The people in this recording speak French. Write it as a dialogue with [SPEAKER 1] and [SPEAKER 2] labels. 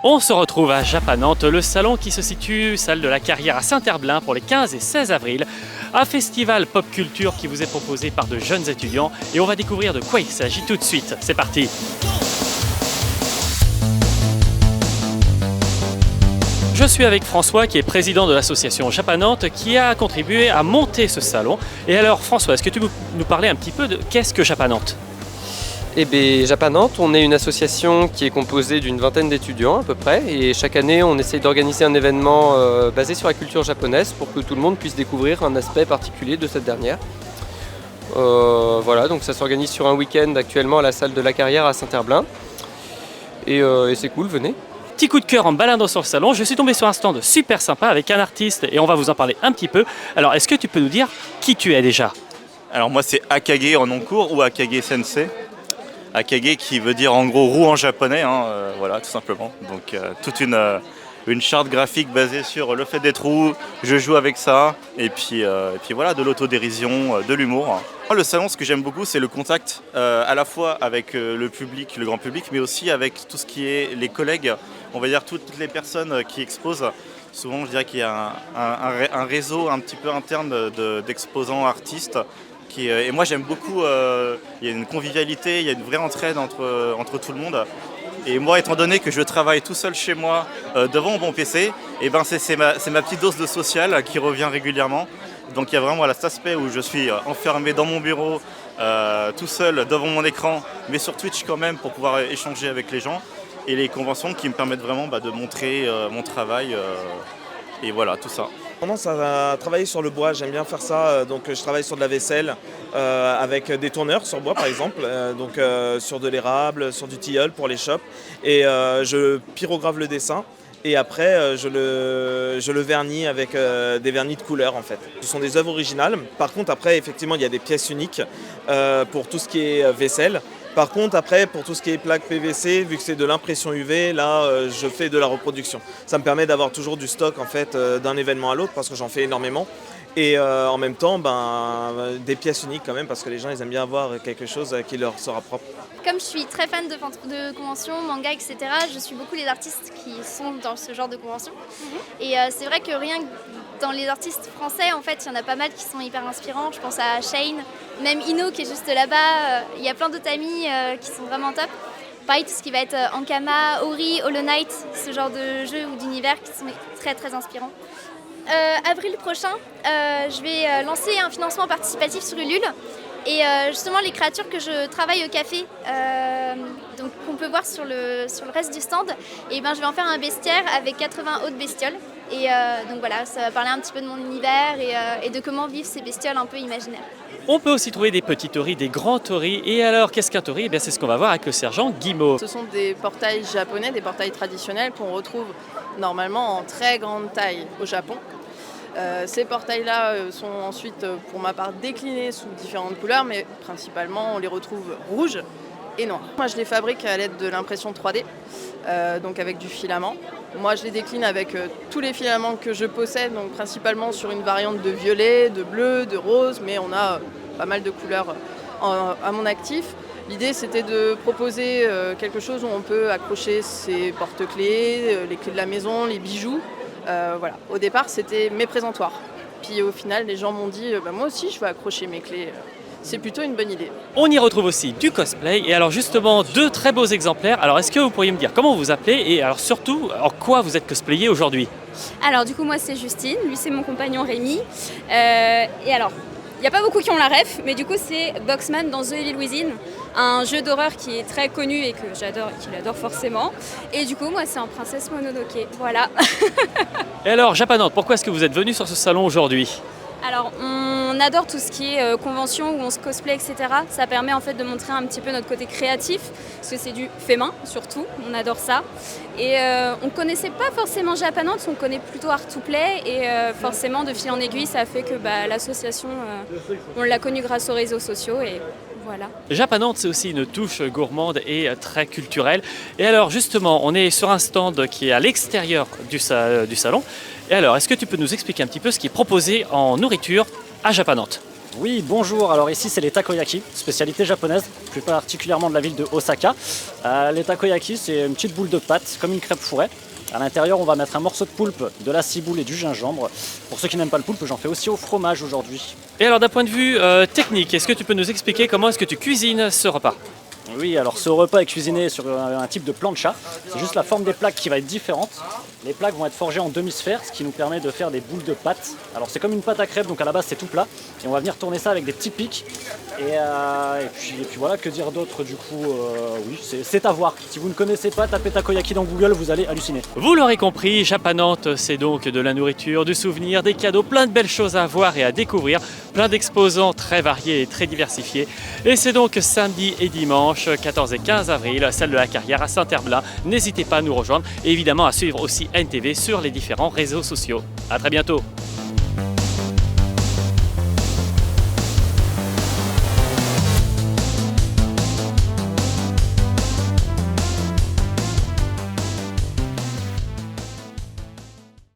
[SPEAKER 1] On se retrouve à Japanante, le salon qui se situe, salle de la Carrière à Saint-Herblain pour les 15 et 16 avril. Un festival pop culture qui vous est proposé par de jeunes étudiants et on va découvrir de quoi il s'agit tout de suite. C'est parti! Je suis avec François qui est président de l'association Japanante qui a contribué à monter ce salon. Et alors François, est-ce que tu peux nous parler un petit peu de qu'est-ce que Japanante ?
[SPEAKER 2] Eh bien, Japanante, on est une association qui est composée d'une vingtaine d'étudiants à peu près. Et chaque année, on essaye d'organiser un événement basé sur la culture japonaise pour que tout le monde puisse découvrir un aspect particulier de cette dernière. Voilà, donc ça s'organise sur un week-end actuellement à la salle de la Carrière à Saint-Herblain. Et c'est cool, venez.
[SPEAKER 1] Petit coup de cœur en baladant sur le salon, je suis tombé sur un stand super sympa avec un artiste et on va vous en parler un petit peu. Alors, est-ce que tu peux nous dire qui tu es déjà ?
[SPEAKER 3] Alors moi c'est Akage en nom court ou Akage Sensei. Akage qui veut dire en gros roue en japonais, voilà tout simplement. Donc toute une charte graphique basée sur le fait d'être roux, je joue avec ça, et puis voilà, de l'autodérision, de l'humour. Le salon, ce que j'aime beaucoup, c'est le contact à la fois avec le public, le grand public, mais aussi avec tout ce qui est les collègues, on va dire toutes les personnes qui exposent. Souvent, je dirais qu'il y a un réseau un petit peu interne d'exposants artistes. Et moi j'aime beaucoup, il y a une convivialité, il y a une vraie entraide entre tout le monde. Et moi, étant donné que je travaille tout seul chez moi devant mon PC, et ben c'est ma petite dose de social qui revient régulièrement. Donc il y a vraiment cet aspect où je suis enfermé dans mon bureau, tout seul devant mon écran, mais sur Twitch quand même pour pouvoir échanger avec les gens. Et les conventions qui me permettent vraiment de montrer mon travail et voilà, tout ça.
[SPEAKER 4] J'ai tendance à travailler sur le bois, j'aime bien faire ça, donc je travaille sur de la vaisselle avec des tourneurs sur bois par exemple, sur de l'érable, sur du tilleul pour les shops et je pyrographe le dessin et après je le vernis avec des vernis de couleur en fait. Ce sont des œuvres originales, par contre après effectivement il y a des pièces uniques pour tout ce qui est vaisselle. Par contre, après, pour tout ce qui est plaque PVC, vu que c'est de l'impression UV, là, je fais de la reproduction. Ça me permet d'avoir toujours du stock en fait, d'un événement à l'autre, parce que j'en fais énormément. Et en même temps, des pièces uniques quand même, parce que les gens ils aiment bien avoir quelque chose qui leur sera propre.
[SPEAKER 5] Comme je suis très fan de conventions, manga, etc., je suis beaucoup les artistes qui sont dans ce genre de conventions. Et c'est vrai que rien que dans les artistes français, en fait, il y en a pas mal qui sont hyper inspirants. Je pense à Shane, même Ino qui est juste là-bas. Il y a plein d'autres amis qui sont vraiment top. Pareil, tout ce qui va être Ankama, Ori, Hollow Knight, ce genre de jeux ou d'univers qui sont très très inspirants. Avril prochain, je vais lancer un financement participatif sur Ulule. Et justement, les créatures que je travaille au café, donc qu'on peut voir sur le reste du stand, et je vais en faire un bestiaire avec 80 autres bestioles. Et donc voilà, ça va parler un petit peu de mon univers et de comment vivent ces bestioles un peu imaginaires.
[SPEAKER 1] On peut aussi trouver des petits torii, des grands torii. Et alors, qu'est-ce qu'un tori ? C'est ce qu'on va voir avec le sergent Guimau.
[SPEAKER 6] Ce sont des portails japonais, des portails traditionnels qu'on retrouve normalement en très grande taille au Japon. Ces portails-là sont ensuite, pour ma part, déclinés sous différentes couleurs, mais principalement on les retrouve rouges et noirs. Moi je les fabrique à l'aide de l'impression 3D, donc avec du filament. Moi je les décline avec tous les filaments que je possède, donc principalement sur une variante de violet, de bleu, de rose, mais on a pas mal de couleurs à mon actif. L'idée c'était de proposer quelque chose où on peut accrocher ses porte-clés, les clés de la maison, les bijoux. Voilà. Au départ, c'était mes présentoirs. Puis au final, les gens m'ont dit moi aussi, je vais accrocher mes clés. C'est plutôt une bonne idée.
[SPEAKER 1] On y retrouve aussi du cosplay. Et alors justement, 2 très beaux exemplaires. Alors est-ce que vous pourriez me dire comment vous vous appelez et alors surtout, en quoi vous êtes cosplayé aujourd'hui ?
[SPEAKER 7] Alors du coup, moi c'est Justine, lui c'est mon compagnon Rémi. Et alors, il n'y a pas beaucoup qui ont la ref, mais du coup c'est Boxman dans The Evil Within, un jeu d'horreur qui est très connu et que j'adore et qu'il adore forcément. Et du coup, moi c'est en Princesse Mononoke, voilà.
[SPEAKER 1] Et alors, Japanante, pourquoi est-ce que vous êtes venu sur ce salon aujourd'hui ?
[SPEAKER 7] Alors, on adore tout ce qui est convention où on se cosplay, etc. Ça permet en fait de montrer un petit peu notre côté créatif, parce que c'est du fait main surtout, on adore ça. Et on ne connaissait pas forcément Japanante, on connaît plutôt Art to Play, et forcément de fil en aiguille, ça a fait que l'association, on l'a connue grâce aux réseaux sociaux. Et voilà.
[SPEAKER 1] Japanante, c'est aussi une touche gourmande et très culturelle. Et alors justement, on est sur un stand qui est à l'extérieur du salon. Et alors, est-ce que tu peux nous expliquer un petit peu ce qui est proposé en nourriture à Japanante ?
[SPEAKER 8] Oui, bonjour. Alors ici, c'est les takoyaki, spécialité japonaise, plus particulièrement de la ville de Osaka. Les takoyaki, c'est une petite boule de pâte, comme une crêpe fourrée. À l'intérieur, on va mettre un morceau de poulpe, de la ciboule et du gingembre. Pour ceux qui n'aiment pas le poulpe, j'en fais aussi au fromage aujourd'hui.
[SPEAKER 1] Et alors d'un point de vue technique, est-ce que tu peux nous expliquer comment est-ce que tu cuisines ce repas?
[SPEAKER 8] Oui, alors ce repas est cuisiné sur un type de plancha. C'est juste la forme des plaques qui va être différente. Les plaques vont être forgées en demi-sphère, ce qui nous permet de faire des boules de pâte. Alors c'est comme une pâte à crêpes, donc à la base c'est tout plat. Et on va venir tourner ça avec des petits pics. Et puis voilà, que dire d'autre du coup oui, c'est à voir. Si vous ne connaissez pas, tapez takoyaki dans Google, vous allez halluciner.
[SPEAKER 1] Vous l'aurez compris, Japanante, c'est donc de la nourriture, du souvenir, des cadeaux, plein de belles choses à voir et à découvrir, plein d'exposants très variés et très diversifiés. Et c'est donc samedi et dimanche, 14 et 15 avril, salle de la Carrière à Saint-Herblain. N'hésitez pas à nous rejoindre et évidemment à suivre aussi NTV sur les différents réseaux sociaux. A très bientôt.